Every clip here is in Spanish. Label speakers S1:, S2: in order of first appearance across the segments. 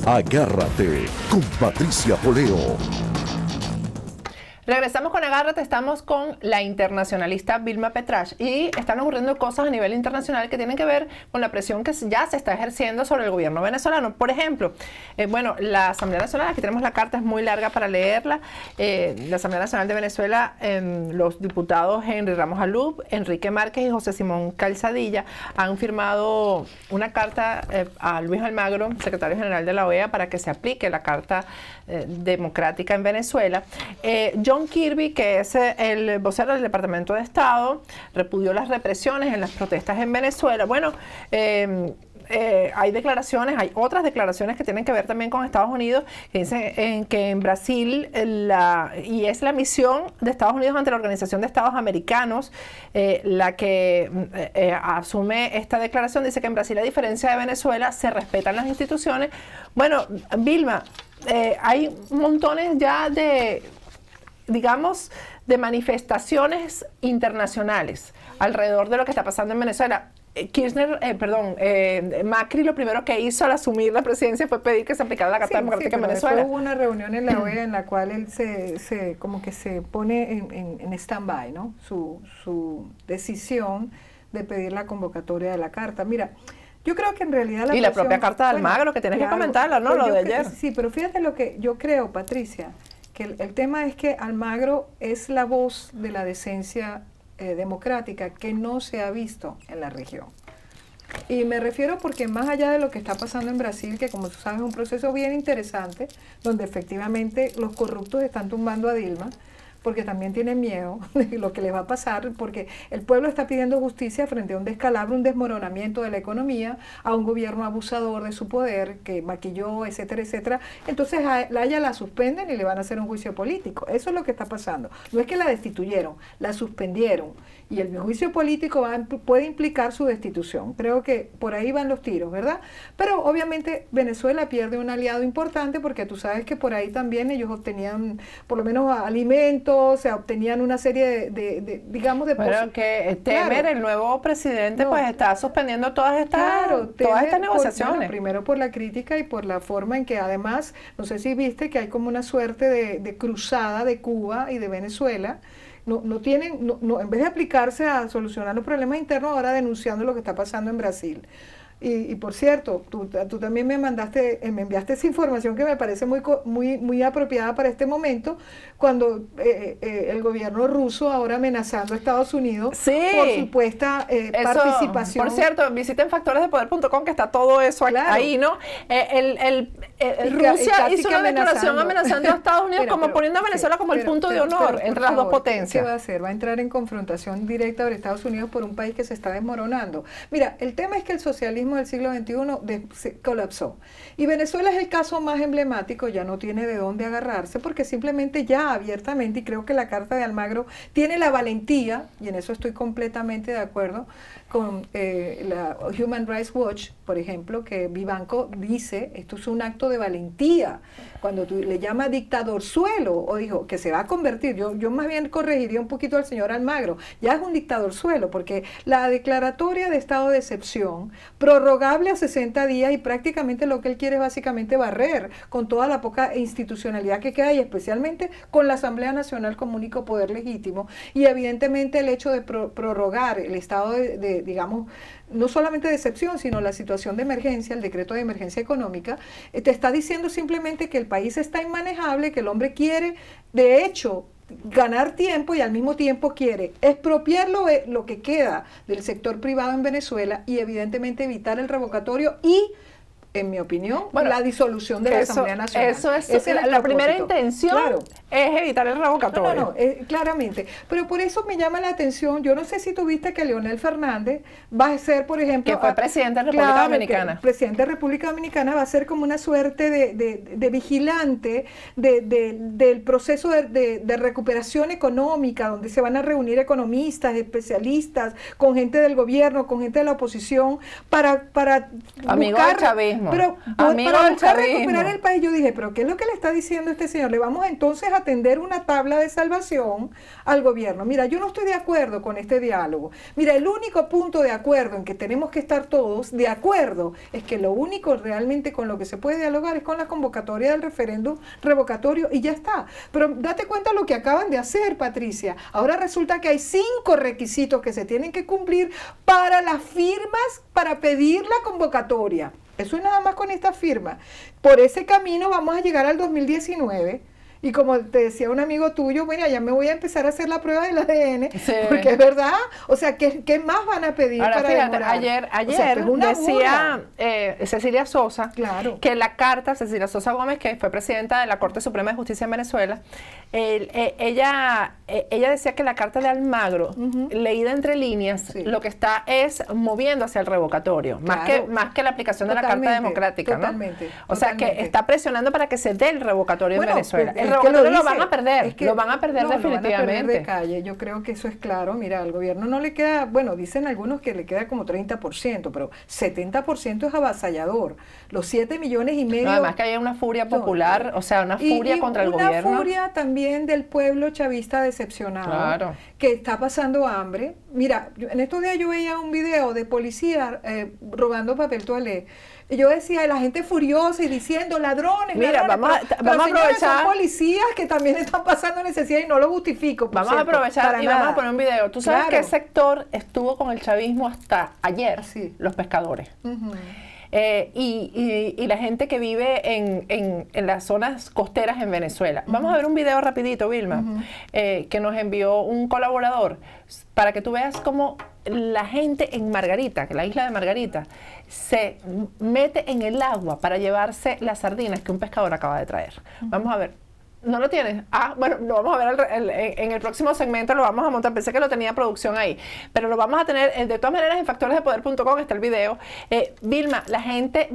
S1: Agárrate con Patricia Poleo.
S2: Regresamos con Agárrate, estamos con la internacionalista Vilma Petrach y están ocurriendo cosas a nivel internacional que tienen que ver con la presión que ya se está ejerciendo sobre el gobierno venezolano. Por ejemplo, la Asamblea Nacional, aquí tenemos la carta, es muy larga para leerla. La Asamblea Nacional de Venezuela, los diputados Henry Ramos Alub, Enrique Márquez y José Simón Calzadilla han firmado una carta a Luis Almagro, secretario general de la OEA, para que se aplique la Carta Democrática en Venezuela. John Kirby, que es el vocero del Departamento de Estado, repudió las represiones en las protestas en Venezuela. Bueno, hay declaraciones, hay otras declaraciones que tienen que ver también con Estados Unidos, que dicen que en Brasil, y es la misión de Estados Unidos ante la Organización de Estados Americanos, la que asume esta declaración, dice que en Brasil, a diferencia de Venezuela, se respetan las instituciones. Bueno, Vilma, hay montones ya de manifestaciones internacionales alrededor de lo que está pasando en Venezuela. Macri lo primero que hizo al asumir la presidencia fue pedir que se aplicara la Carta Democrática en Venezuela.
S3: Hubo una reunión en la OEA en la cual él se pone en stand-by, ¿no? Su decisión de pedir la convocatoria de la Carta. Mira, yo creo que en realidad
S2: la propia Carta de Almagro, que tienes que comentarla, ¿no? Lo de ayer.
S3: Sí, pero fíjate lo que yo creo, Patricia, que el tema es que Almagro es la voz de la decencia democrática que no se ha visto en la región. Y me refiero porque más allá de lo que está pasando en Brasil, que como tú sabes es un proceso bien interesante, donde efectivamente los corruptos están tumbando a Dilma, porque también tienen miedo de lo que les va a pasar, porque el pueblo está pidiendo justicia frente a un descalabro, un desmoronamiento de la economía, a un gobierno abusador de su poder, que maquilló, etcétera, etcétera. Entonces a ella la suspenden y le van a hacer un juicio político. Eso es lo que está pasando. No es que la destituyeron, la suspendieron. Y el juicio político puede implicar su destitución. Creo que por ahí van los tiros, ¿verdad? Pero obviamente Venezuela pierde un aliado importante, porque tú sabes que por ahí también ellos obtenían por lo menos alimentos, se obtenían una serie de
S2: Pero que Temer, el nuevo presidente, pues está suspendiendo todas estas negociaciones.
S3: Primero por la crítica y por la forma en que además, no sé si viste que hay como una suerte de cruzada de Cuba y de Venezuela. En vez de aplicarse a solucionar los problemas internos, ahora denunciando lo que está pasando en Brasil. Y por cierto, tú también me enviaste esa información que me parece muy apropiada para este momento, cuando el gobierno ruso ahora amenazando a Estados Unidos por supuesta participación.
S2: Por cierto, visiten factoresdepoder.com, que está todo eso ahí, ¿no? Rusia hizo una declaración amenazando a Estados Unidos, como poniendo a Venezuela como el punto de honor entre las dos potencias.
S3: ¿Qué va a hacer? Va a entrar en confrontación directa con Estados Unidos por un país que se está desmoronando. Mira, el tema es que el socialismo del siglo XXI se colapsó. Y Venezuela es el caso más emblemático, ya no tiene de dónde agarrarse, porque simplemente ya abiertamente, y creo que la Carta de Almagro tiene la valentía, y en eso estoy completamente de acuerdo, con la Human Rights Watch, por ejemplo, que Vivanco dice, esto es un acto de valentía, cuando tú le llamas dictador suelo, o dijo que se va a convertir, yo más bien corregiría un poquito al señor Almagro, ya es un dictador suelo, porque la declaratoria de estado de excepción, prorrogable a 60 días, y prácticamente lo que él quiere es básicamente barrer con toda la poca institucionalidad que queda, y especialmente con la Asamblea Nacional como único poder legítimo, y evidentemente el hecho de prorrogar el estado digamos, no solamente de excepción, sino la situación de emergencia, el decreto de emergencia económica, te está diciendo simplemente que el país está inmanejable, que el hombre quiere, de hecho, ganar tiempo, y al mismo tiempo quiere expropiar lo que queda del sector privado en Venezuela, y evidentemente evitar el revocatorio y, en mi opinión, la disolución de la Asamblea Nacional.
S2: Eso es la primera intención, es evitar el revocatorio.
S3: Claramente. Pero por eso me llama la atención, yo no sé si tuviste que Leonel Fernández va a ser, por ejemplo...
S2: Que fue presidente de la República Dominicana.
S3: El presidente de la República Dominicana va a ser como una suerte de vigilante del proceso de recuperación económica, donde se van a reunir economistas, especialistas, con gente del gobierno, con gente de la oposición, para
S2: buscar... Chavismo.
S3: Pero para buscar recuperar el país, yo dije, pero ¿qué es lo que le está diciendo este señor? Le vamos entonces a tender una tabla de salvación al gobierno. Mira, yo no estoy de acuerdo con este diálogo. Mira, el único punto de acuerdo en que tenemos que estar todos de acuerdo es que lo único realmente con lo que se puede dialogar es con la convocatoria del referéndum revocatorio y ya está. Pero date cuenta lo que acaban de hacer, Patricia. Ahora resulta que hay 5 requisitos que se tienen que cumplir para las firmas para pedir la convocatoria. Eso es nada más con esta firma. Por ese camino vamos a llegar al 2019. Y como te decía un amigo tuyo, mira, ya me voy a empezar a hacer la prueba del ADN,
S2: sí,
S3: porque es verdad. O sea, ¿qué más van a pedir?
S2: Ahora,
S3: para
S2: fíjate,
S3: demorar?
S2: ayer
S3: O sea, esto es una
S2: decía
S3: burla.
S2: Cecilia Sosa,
S3: Claro.
S2: que la carta, Cecilia Sosa Gómez, que fue presidenta de la Corte Suprema de Justicia en Venezuela, ella decía que la carta de Almagro, leída entre líneas,
S3: Sí.
S2: lo que está es moviendo hacia el revocatorio,
S3: Claro.
S2: más que la aplicación de la
S3: Totalmente,
S2: Carta Democrática, ¿no?
S3: totalmente,
S2: O sea, que
S3: totalmente.
S2: está presionando para que se dé el revocatorio
S3: Bueno,
S2: en Venezuela.
S3: pues,
S2: El
S3: es que
S2: revocatorio lo
S3: dice,
S2: van a perder,
S3: es que
S2: lo van a perder
S3: no, lo van a perder
S2: definitivamente.
S3: de calle. Yo creo que eso es claro. Mira, al gobierno no le queda, bueno, dicen algunos que le queda como 30%, pero 70% es avasallador. Los 7,5 millones.
S2: No, además que hay una furia popular, o sea, una furia contra el gobierno.
S3: Una furia también del pueblo chavista decepcionado,
S2: Claro.
S3: que está pasando hambre. Mira, en estos días yo veía un video de policía robando papel toalé. Y yo decía, la gente furiosa y diciendo ladrones,
S2: Mira,
S3: ladrones.
S2: vamos a
S3: Pero, señores,
S2: aprovechar.
S3: son policías que también están pasando necesidad y no lo justifico. por
S2: Vamos a
S3: cierto,
S2: aprovechar
S3: para
S2: y vamos
S3: nada.
S2: a poner un video. ¿Tú sabes
S3: Claro.
S2: qué sector estuvo con el chavismo hasta ayer?
S3: Sí.
S2: Los pescadores.
S3: Ujú.
S2: Y la gente que vive en las zonas costeras en Venezuela. Vamos a ver un video rapidito, Vilma, que nos envió un colaborador, para que tú veas cómo la gente en Margarita, que la isla de Margarita, se mete en el agua para llevarse las sardinas que un pescador acaba de traer. Vamos a ver. ¿No lo tienes? Ah, bueno, lo vamos a ver en el próximo segmento, lo vamos a montar. Pensé que lo tenía producción ahí, pero lo vamos a tener, de todas maneras, en factoresdepoder.com está el video. Vilma, la gente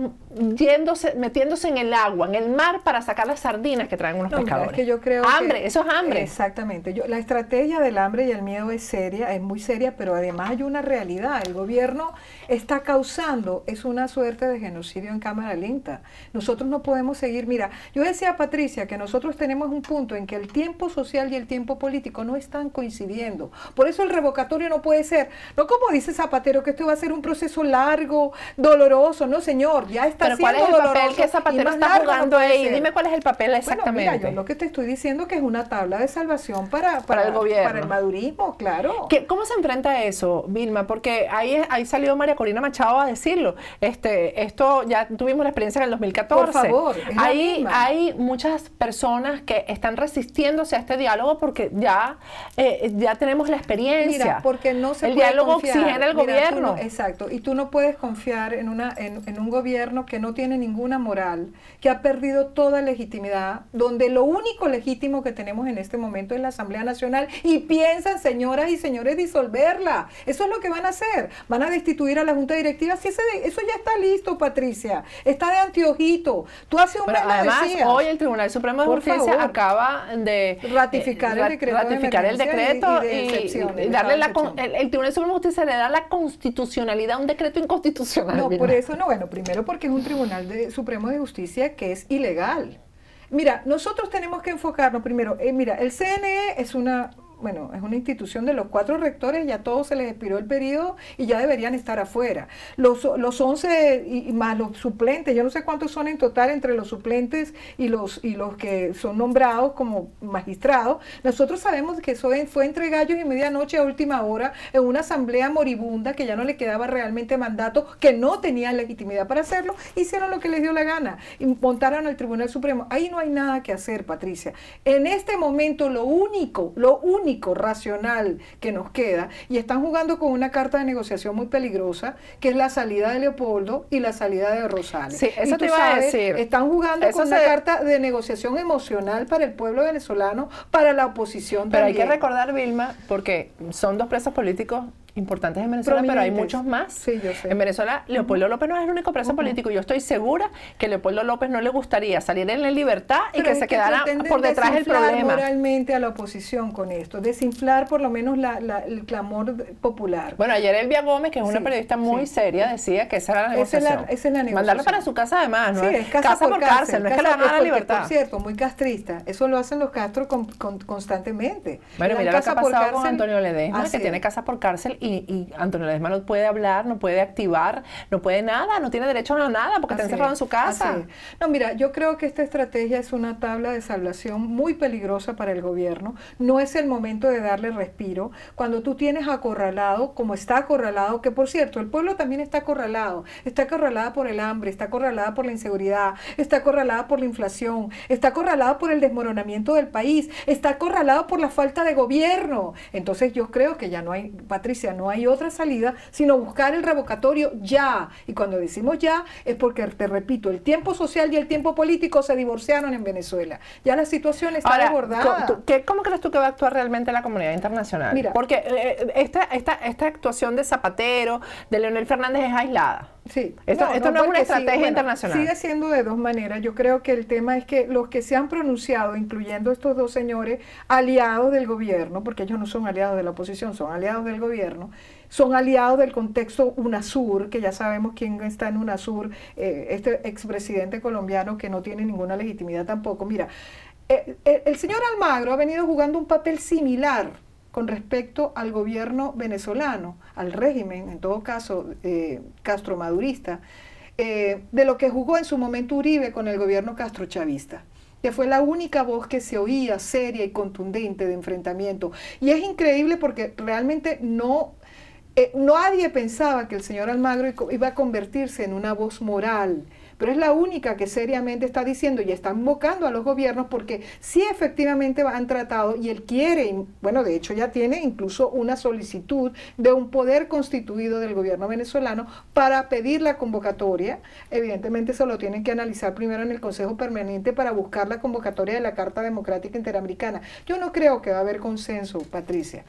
S2: metiéndose en el agua, en el mar, para sacar las sardinas que traen unos
S3: No, mira,
S2: pescadores.
S3: es que yo creo
S2: hambre,
S3: que-
S2: eso es hambre.
S3: Exactamente. La estrategia del hambre y el miedo es seria, es muy seria, pero además hay una realidad. El gobierno está causando, es una suerte de genocidio en cámara lenta. Nosotros no podemos seguir. Mira, yo decía a Patricia que nosotros tenemos un punto en que el tiempo social y el tiempo político no están coincidiendo. Por eso el revocatorio no puede ser, no como dice Zapatero, que esto va a ser un proceso largo, doloroso. No, señor, ya está
S2: Pero ¿cuál es
S3: siendo
S2: el papel
S3: doloroso
S2: que
S3: y
S2: Zapatero
S3: más
S2: está
S3: largo no
S2: jugando
S3: puede
S2: ahí?
S3: ser.
S2: Dime cuál es el papel exactamente.
S3: Bueno, mira, yo lo que te estoy diciendo que es una tabla de salvación para
S2: el gobierno.
S3: para el madurismo, claro.
S2: ¿Cómo se enfrenta a eso, Vilma? Porque ahí salió María Corina Machado a decirlo. Esto ya tuvimos la experiencia en el 2014.
S3: Por favor, es la misma.
S2: Hay muchas personas que están resistiéndose a este diálogo porque ya tenemos la experiencia.
S3: Mira, porque no se
S2: el
S3: puede
S2: diálogo
S3: confiar.
S2: oxigena el
S3: Mira, tú
S2: gobierno.
S3: no- exacto, y tú no puedes confiar en un gobierno que no tiene ninguna moral, que ha perdido toda legitimidad, donde lo único legítimo que tenemos en este momento es la Asamblea Nacional y piensan, señoras y señores, disolverla. Eso es lo que van a hacer. Van a destituir a la Junta Directiva. Si eso ya está listo, Patricia. Está de antiojito. Tú hace un
S2: Pero
S3: mes lo
S2: además,
S3: decías.
S2: hoy el Tribunal Supremo de
S3: Por
S2: Justicia
S3: favor.
S2: acaba de
S3: Ratificar el decreto de
S2: ratificar el
S3: emergencia
S2: decreto
S3: y de excepción,
S2: y
S3: el
S2: darle
S3: estado de excepción.
S2: el Tribunal Supremo de Justicia le da la constitucionalidad a un decreto inconstitucional.
S3: No,
S2: Vilma.
S3: por eso no. Bueno, primero porque es un Tribunal Supremo de Justicia que es ilegal. Mira, nosotros tenemos que enfocarnos primero. Mira, el CNE es una institución de los 4 rectores, ya todos se les expiró el periodo y ya deberían estar afuera. Los 11 y más los suplentes, yo no sé cuántos son en total entre los suplentes y los que son nombrados como magistrados. Nosotros sabemos que eso fue entre gallos y medianoche a última hora en una asamblea moribunda que ya no le quedaba realmente mandato, que no tenían legitimidad para hacerlo, hicieron lo que les dio la gana y montaron al Tribunal Supremo. Ahí no hay nada que hacer, Patricia. En este momento lo único racional que nos queda, y están jugando con una carta de negociación muy peligrosa, que es la salida de Leopoldo y la salida de Rosales.
S2: Sí, eso
S3: Y
S2: te
S3: tú
S2: iba a
S3: sabes,
S2: decir.
S3: están jugando
S2: Eso
S3: con una
S2: se-
S3: carta de negociación emocional para el pueblo venezolano, para la oposición
S2: Pero hay
S3: también.
S2: que recordar, Vilma, porque son 2 presos políticos importantes en Venezuela, pero hay
S3: Prominentes.
S2: muchos más.
S3: Sí, yo sé.
S2: En Venezuela, Leopoldo López no es el único preso político. Yo estoy segura que Leopoldo López no le gustaría salir en la libertad y
S3: Pero
S2: que
S3: es
S2: se quedara
S3: pretenden
S2: por detrás del
S3: desinflar
S2: problema.
S3: moralmente a la oposición con esto, desinflar por lo menos el clamor popular.
S2: Bueno, ayer Elvia Gómez, que es una
S3: Sí,
S2: periodista muy
S3: sí.
S2: seria, decía que esa era la
S3: Esa es
S2: negociación.
S3: esa es la negociación.
S2: Mandarlo para su casa además, ¿no?
S3: Sí, es casa por
S2: cárcel, no es que le van a dar la
S3: porque,
S2: libertad.
S3: Por cierto, muy castrista. Eso lo hacen los Castro constantemente.
S2: Bueno,
S3: Le dan
S2: mira lo que
S3: casa
S2: ha
S3: por
S2: pasado con
S3: cárcel.
S2: Antonio Ledesma,
S3: Así
S2: que tiene
S3: es.
S2: casa por cárcel y Antonio Ledesma no puede hablar, no puede activar, no puede nada, no tiene derecho a nada porque está
S3: Así
S2: encerrado en
S3: es,
S2: su casa.
S3: así es. No, mira, yo creo que esta estrategia es una tabla de salvación muy peligrosa para el gobierno. No es el momento de darle respiro. Cuando tú tienes acorralado, como está acorralado, que por cierto, el pueblo también está acorralada por el hambre, está acorralada por la inseguridad, está acorralada por la inflación, está acorralada por el desmoronamiento del país, está acorralado por la falta de gobierno. Entonces yo creo que ya no hay, Patricia, no hay otra salida sino buscar el revocatorio ya. Y cuando decimos ya es porque, te repito, el tiempo social y el tiempo político se divorciaron en Venezuela. Ya la situación está
S2: Ahora,
S3: desbordada.
S2: ¿cómo crees tú que va a actuar realmente la comunidad internacional?
S3: Mira.
S2: Porque esta actuación de Zapatero, de Leonel Fernández es aislada.
S3: Sí.
S2: Esto no es una
S3: porque
S2: estrategia internacional.
S3: Sigue siendo de dos maneras. Yo creo que el tema es que los que se han pronunciado, incluyendo estos dos señores aliados del gobierno, porque ellos no son aliados de la oposición, son aliados del gobierno, son aliados del contexto UNASUR, que ya sabemos quién está en UNASUR, este expresidente colombiano que no tiene ninguna legitimidad tampoco. Mira, el señor Almagro ha venido jugando un papel similar con respecto al gobierno venezolano, al régimen, en todo caso, castromadurista, de lo que jugó en su momento Uribe con el gobierno castrochavista, que fue la única voz que se oía seria y contundente de enfrentamiento. Y es increíble porque realmente nadie pensaba que el señor Almagro iba a convertirse en una voz moral, pero es la única que seriamente está diciendo y está invocando a los gobiernos porque sí efectivamente han tratado y él quiere, bueno, de hecho ya tiene incluso una solicitud de un poder constituido del gobierno venezolano para pedir la convocatoria. Evidentemente eso lo tienen que analizar primero en el Consejo Permanente para buscar la convocatoria de la Carta Democrática Interamericana. Yo no creo que va a haber consenso, Patricia.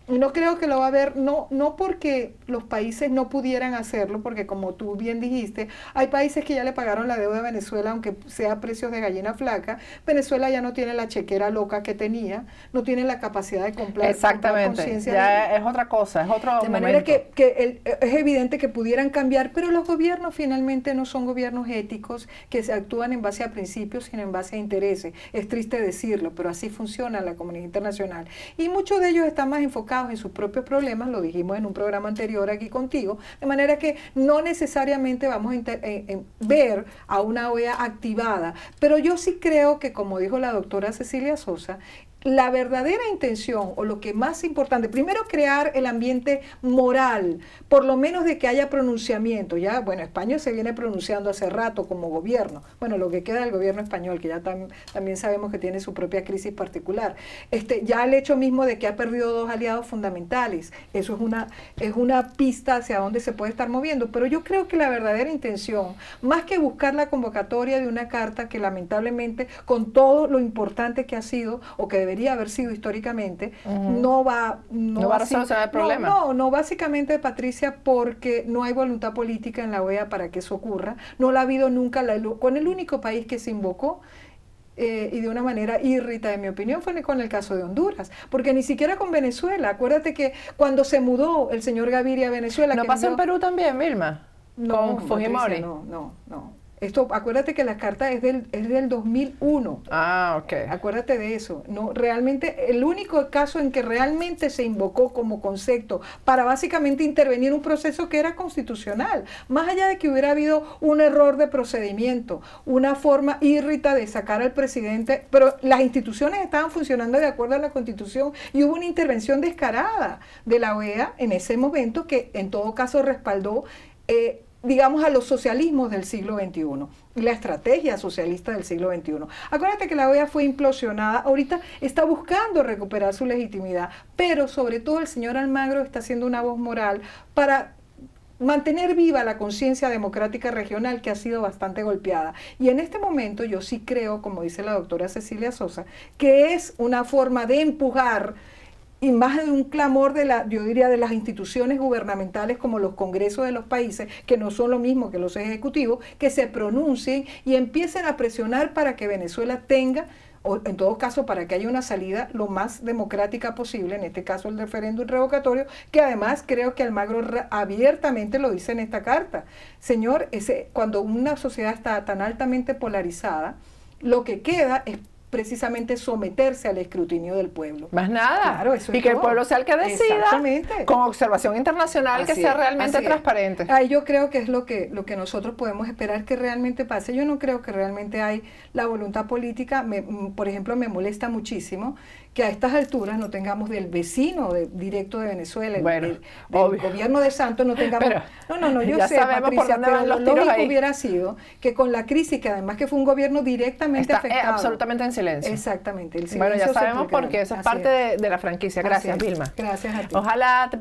S3: Y no creo que lo va a haber, no porque los países no pudieran hacerlo, porque como tú bien dijiste, hay países que ya le pagaron la deuda a Venezuela, aunque sea a precios de gallina flaca. Venezuela ya no tiene la chequera loca que tenía, no tiene la capacidad de comprar
S2: Exactamente, ya es otra cosa, es otro
S3: de
S2: momento.
S3: manera que es evidente que pudieran cambiar, pero los gobiernos finalmente no son gobiernos éticos que se actúan en base a principios, sino en base a intereses. Es triste decirlo, pero así funciona la comunidad internacional. Y muchos de ellos están más enfocados en sus propios problemas, lo dijimos en un programa anterior aquí contigo, de manera que no necesariamente vamos a ver a una OEA activada, pero yo sí creo que, como dijo la doctora Cecilia Sosa, la verdadera intención o lo que más importante, primero crear el ambiente moral, por lo menos de que haya pronunciamiento. Ya, bueno, España se viene pronunciando hace rato como gobierno, bueno, lo que queda del gobierno español, que ya también sabemos que tiene su propia crisis particular. Ya el hecho mismo de que ha perdido dos aliados fundamentales, eso es una pista hacia dónde se puede estar moviendo, pero yo creo que la verdadera intención, más que buscar la convocatoria de una carta que lamentablemente, con todo lo importante que ha sido, o que debería haber sido históricamente, no va
S2: a resolver el problema.
S3: No, básicamente, Patricia, porque no hay voluntad política en la OEA para que eso ocurra. No la ha habido nunca, con el único país que se invocó, y de una manera írrita, en mi opinión, fue con el caso de Honduras, porque ni siquiera con Venezuela. Acuérdate que cuando se mudó el señor Gaviria a Venezuela...
S2: ¿No pasó en Perú también, Vilma?
S3: No,
S2: con Fujimori.
S3: Patricia, no. Esto, acuérdate que la carta es del 2001.
S2: Ah, ok.
S3: Acuérdate de eso. No, realmente, el único caso en que realmente se invocó como concepto para básicamente intervenir un proceso que era constitucional, más allá de que hubiera habido un error de procedimiento, una forma írrita de sacar al presidente, pero las instituciones estaban funcionando de acuerdo a la Constitución y hubo una intervención descarada de la OEA en ese momento que en todo caso respaldó digamos, a los socialismos del siglo XXI, la estrategia socialista del siglo XXI. Acuérdate que la OEA fue implosionada, ahorita está buscando recuperar su legitimidad, pero sobre todo el señor Almagro está haciendo una voz moral para mantener viva la conciencia democrática regional que ha sido bastante golpeada. Y en este momento yo sí creo, como dice la doctora Cecilia Sosa, que es una forma de empujar y más de un clamor yo diría, de las instituciones gubernamentales como los congresos de los países, que no son lo mismo que los ejecutivos, que se pronuncien y empiecen a presionar para que Venezuela tenga, o en todo caso para que haya una salida lo más democrática posible, en este caso el referéndum revocatorio, que además creo que Almagro abiertamente lo dice en esta carta. Señor, cuando una sociedad está tan altamente polarizada, lo que queda es precisamente someterse al escrutinio del pueblo.
S2: Más nada.
S3: Claro, eso
S2: y
S3: es
S2: que
S3: todo.
S2: El pueblo sea el que decida,
S3: exactamente,
S2: con observación internacional,
S3: así
S2: que sea
S3: es,
S2: realmente
S3: así es.
S2: transparente.
S3: Ahí yo creo que es lo que nosotros podemos esperar que realmente pase. Yo no creo que realmente hay la voluntad política. Por ejemplo, me molesta muchísimo que a estas alturas no tengamos del vecino directo de Venezuela,
S2: Bueno,
S3: del
S2: obvio.
S3: gobierno de Santos, no tengamos...
S2: Pero
S3: no, yo
S2: ya
S3: sé,
S2: sabemos por
S3: Patricia,
S2: dónde
S3: pero
S2: van
S3: lo
S2: los tiros
S3: lógico
S2: ahí.
S3: hubiera sido que con la crisis, que además que fue un gobierno directamente
S2: Está
S3: afectado...
S2: absolutamente en silencio.
S3: Exactamente. El
S2: Bueno, ya
S3: silencio
S2: sabemos
S3: sepulcral.
S2: porque eso es
S3: Así
S2: parte de la franquicia. Gracias,
S3: Así es.
S2: Vilma.
S3: Gracias a ti.
S2: Ojalá te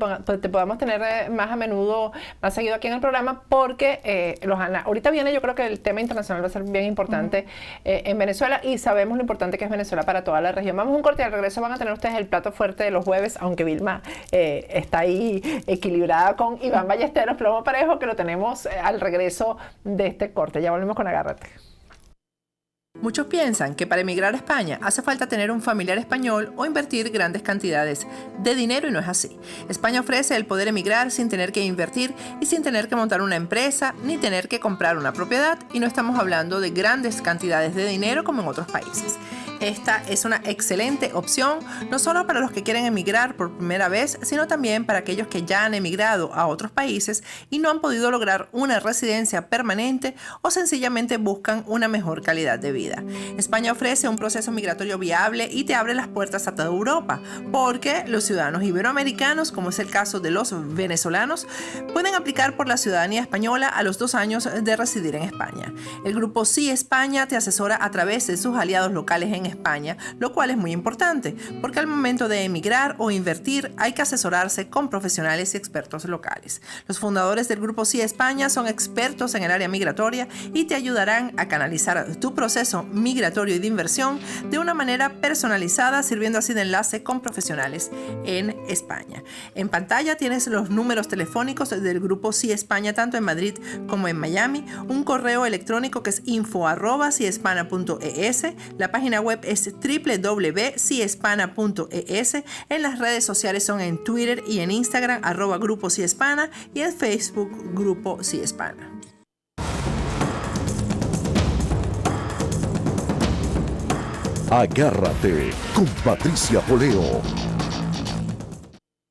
S2: podamos tener más a menudo, más seguido aquí en el programa, porque ahorita viene, yo creo que el tema internacional va a ser bien importante en Venezuela, y sabemos lo importante que es Venezuela para toda la región. Vamos a un corte y al regreso van a tener ustedes el plato fuerte de los jueves, aunque Vilma está ahí equilibrada con Iván Ballesteros, plomo parejo, que lo tenemos al regreso de este corte. Ya volvemos con Agárrate. Muchos piensan que para emigrar a España hace falta tener un familiar español o invertir grandes cantidades de dinero, y no es así. España ofrece el poder emigrar sin tener que invertir y sin tener que montar una empresa ni tener que comprar una propiedad, y no estamos hablando de grandes cantidades de dinero como en otros países. Esta es una excelente opción, no solo para los que quieren emigrar por primera vez, sino también para aquellos que ya han emigrado a otros países y no han podido lograr una residencia permanente o sencillamente buscan una mejor calidad de vida. España ofrece un proceso migratorio viable y te abre las puertas a toda Europa, porque los ciudadanos iberoamericanos, como es el caso de los venezolanos, pueden aplicar por la ciudadanía española a los 2 años de residir en España. El grupo Sí España te asesora a través de sus aliados locales en España, lo cual es muy importante, porque al momento de emigrar o invertir hay que asesorarse con profesionales y expertos locales. Los fundadores del grupo Sí España son expertos en el área migratoria y te ayudarán a canalizar tu proceso migratorio y de inversión de una manera personalizada, sirviendo así de enlace con profesionales en España. En pantalla tienes los números telefónicos del grupo Sí España, tanto en Madrid como en Miami, un correo electrónico que es info@ciespana.es, la página web es www.ciespana.es, en las redes sociales son en Twitter y en Instagram @Grupo Sí Hispana, y en Facebook Grupo Sí Hispana.
S1: Agárrate con Patricia Poleo.